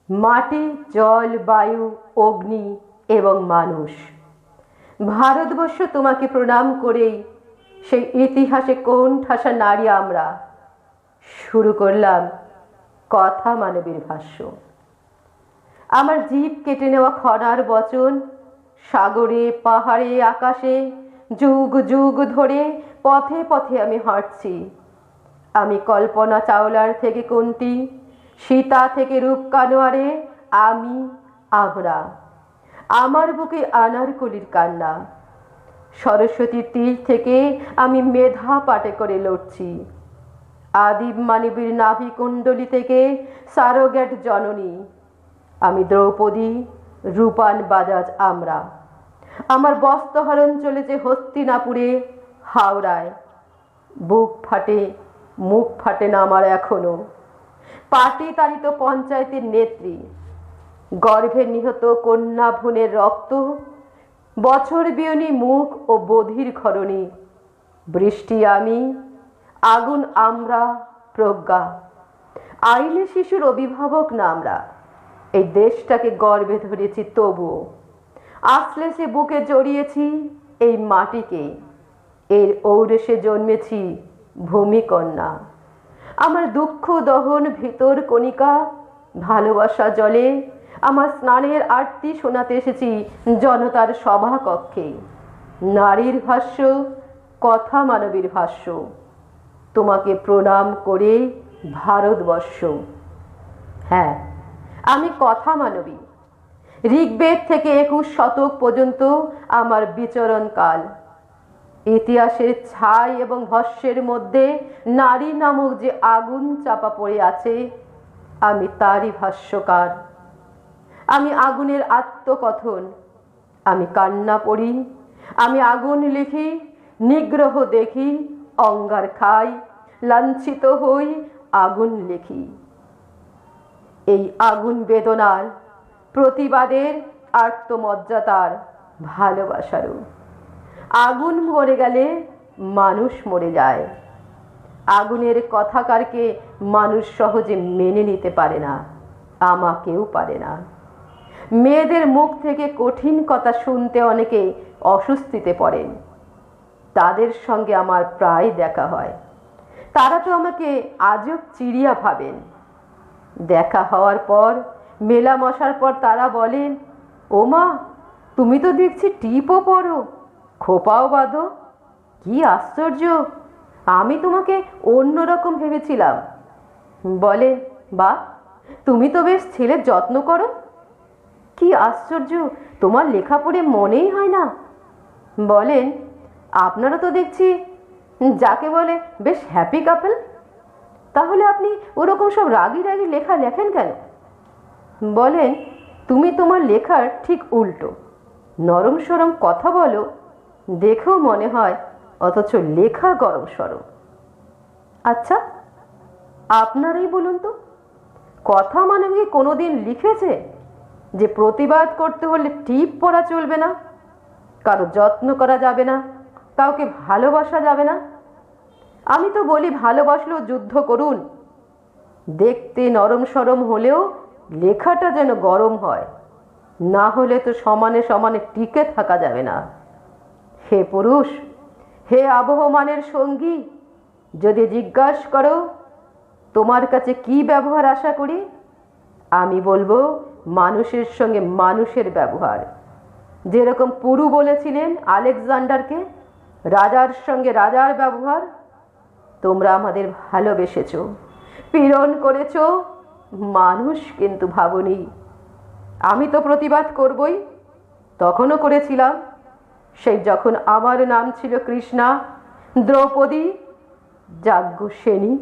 মাটি, জল, বায়ু, অগ্নি এবং মানুষ। ভারতবর্ষ তোমাকে প্রণাম করেই সেই ইতিহাসে কোন ঠাসা নারী আমরা শুরু করলাম কথা মানবীর ভাষ্য। আমার জীব কেটে নেওয়া খরার বচন সাগরে, পাহাড়ে, আকাশে যুগ যুগ ধরে পথে পথে আমি হাঁটছি। আমি কল্পনা চাওলার থেকে কুন্তী, সীতা থেকে রূপ কানোয়ারে, আমরা। আমার বুকে আনারকলির কান্না। সরস্বতীর তীর থেকে আমি মেধা পাটে করে লড়ছি। আদিম মানবীর নাভি কুণ্ডলী থেকে সারোগেট জননী। আমি দ্রৌপদী, রূপান বাজাজ আমরা। আমার বস্ত্রহরণ চলেছে হস্তিনাপুরে, হাওড়ায়। বুক ফাটে, মুখ ফাটে না আমার এখনো। পাটি তাড়িত পঞ্চায়েতের নেত্রী, গর্ভে নিহত কন্যা ভ্রূণের রক্ত, বছর বিয়নী মুখ ও বধির ক্ষরণী। বৃষ্টি আমি, আগুন আমরা, প্রজ্ঞা। আইলে শিশুর অভিভাবক না আমরা। এই দেশটাকে গর্ভে ধরেছি তবুও আসলে সে বুকে জড়িয়েছি এই মাটিকে। এর ঔরসে জন্মেছি ভূমিকন্যা। আমার দুঃখ দহন ভিতর কণিকা, ভালোবাসা জলে আমার স্নানের আরতি শোনাতে এসেছি জনতার সভাকক্ষে। নারীর ভাষ্য, কথা মানবীর ভাষ্য। তোমাকে প্রণাম করে ভারতবর্ষ। হ্যাঁ, আমি কথা মানবী। ঋগ্বেদ থেকে 21 শতক পর্যন্ত আমার বিচরণ কাল। ইতিহাসের ছাই এবং ভস্মের মধ্যে নারী নামক যে আগুন চাপা পড়ে আছে, আমি তারই ভাষ্যকার। আমি আগুনের আত্মকথন। আমি কান্না পড়ি, আমি আগুন লিখি, নিগ্রহ দেখি, অঙ্গার খাই, লাঞ্ছিত হই, আগুন লিখি। এই আগুন বেদনার, প্রতিবাদের, আত্মমর্যাদার, ভালোবাসারও। আগুন মরে গেলে মানুষ মরে যায়। আগুনের কথাকারকে মানুষ সহজে মেনে নিতে পারে না, আমাকেও পারে না। মেয়েদের মুখ থেকে কঠিন কথা শুনতে অনেকে অস্বস্তিতে পড়েন। তাদের সঙ্গে আমার প্রায় দেখা হয়। তারা তো আমাকে আজব চিড়িয়া ভাবেন। দেখা হওয়ার পর, মেলা মশার পর তারা বলেন, ও মা, তুমি তো দেখছি টিপও পড়ো, খোপাও বাঁধো। কি আশ্চর্য, আমি তোমাকে অন্যরকম ভেবেছিলাম। বলেন, বা তুমি তো বেশ ছেলের যত্ন করো। কি আশ্চর্য, তোমার লেখা পড়ে মনেই হয় না। বলেন, আপনারা তো দেখছি যাকে বলে বেশ হ্যাপি কাপল। তাহলে আপনি ওরকম সব রাগি রাগি লেখা লেখেন কেন? বলেন, তুমি তোমার লেখার ঠিক উল্টো। নরম সরম কথা বলো, দেখেও মনে হয়, অথচ লেখা গরম সরম। আচ্ছা, আপনারাই বলুন তো, কথা মানবী কোনোদিন লিখেছে যে প্রতিবাদ করতে হলে টিপ পড়া চলবে না, কারো যত্ন করা যাবে না, কাউকে ভালোবাসা যাবে না? আমি তো বলি, ভালোবাসলেও যুদ্ধ করুন। দেখতে নরম সরম হলেও লেখাটা যেন গরম হয়, না হলে তো সমানে সমানে টিকে থাকা যাবে না। হে পুরুষ, হে আবহমানের সঙ্গী, যদি জিজ্ঞাসা করো তোমার কাছে কি ব্যবহার আশা করি, আমি বলবো মানুষের সঙ্গে মানুষের ব্যবহার। যেরকম পুরু বলেছিলেন আলেকজান্ডারকে, রাজার সঙ্গে রাজার ব্যবহার। তোমরা আমাদের ভালোবেসেছ, পীড়ন করেছ, মানুষ কিন্তু ভাবনি। আমি তো প্রতিবাদ করবই, তখনও করেছিলাম। সেই যখন আমার নাম ছিল কৃষ্ণা, দ্রৌপদী, যাজ্ঞসেনী।